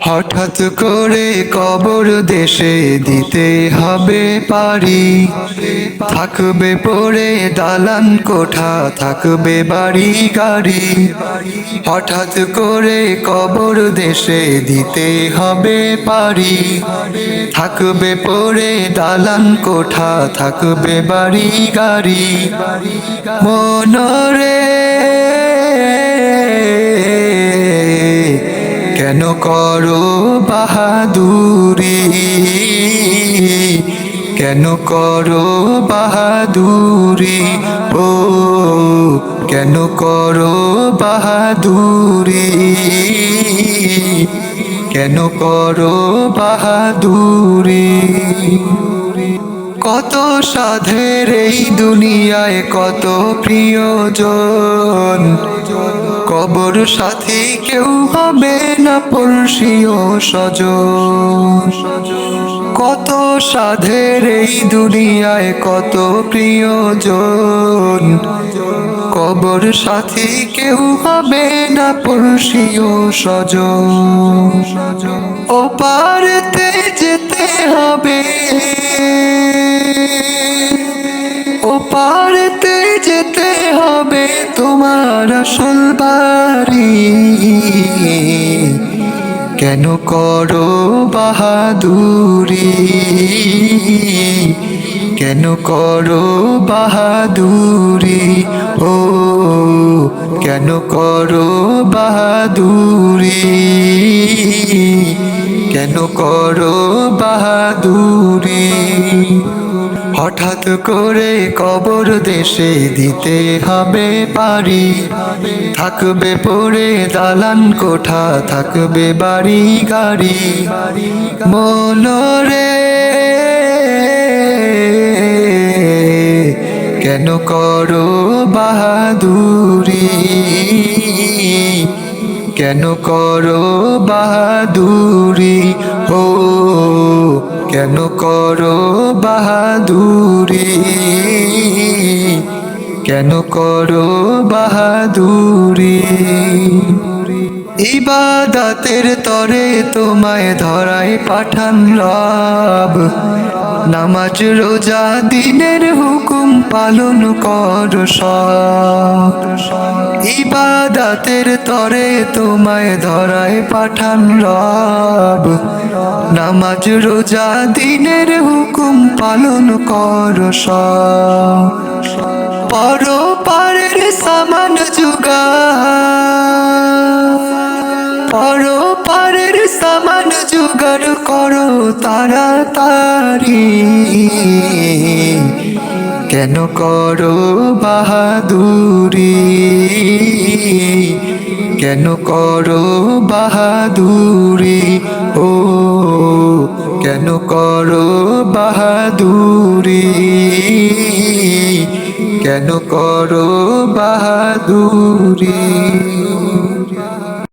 হঠাৎ করে কবর দেশে দিতে হবে পারি, থাকবে পড়ে দালান কোঠা, থাকবে বাড়ি গাড়ি। হঠাৎ করে কবর দেশে দিতে হবে পারি, থাকবে পড়ে দালান কোঠা, থাকবে বাড়ি গাড়ি। মনরে কেন করো বাহাদুরি, কেন করো বাহাদুরি, ও কেন করো বাহাদুরি, কেন করো বাহাদুরি। কত সাধের এই দুনিয়ায় কত প্রিয়জন, কবর সাথী কেউ হবে না পড়শিও স্বজন। কত সাধের এই দুনিয়ায় কত প্রিয়জন, কবর সাথী কেউ হবে না পড়শিও স্বজন। ও পারতে যেতে হবে, ও পারতে যেতে হবে তোমার আসল বাড়ি। কেন করো বাহাদুরি, কেন করো বাহাদুরি, ও কেন করো বাহাদুরি, কেন করো বাহাদুরি। হঠাৎ করে কবর দেশে দিতে হবে পারি, থাকবে পড়ে দালান কোঠা, থাকবে বাড়ি গাড়ি। মনরে কেন করো বাহাদুরি, কেন করো বাহাদুরি, ও কেন করো বাহাদুরি, কেন করো বাহাদুরি। ইবাদতের তরে তোমায় ধরায় পাঠান রব, নামাজ রোজা দিনের হুকুম পালন কর সব। ইবাদতের তরে তোমায় ধরায় পাঠান রব, নামাজ রোজা দিনের হুকুম পালন কর সব। পরপারের সামান জুগা, পরপারের সামান জোগাড় করো তাড়াতাড়ি। কেন করো বাহাদুরি, কেন করো বাহাদুরি, ও কেন করো বাহাদুরি, কেন করো বাহাদুরি।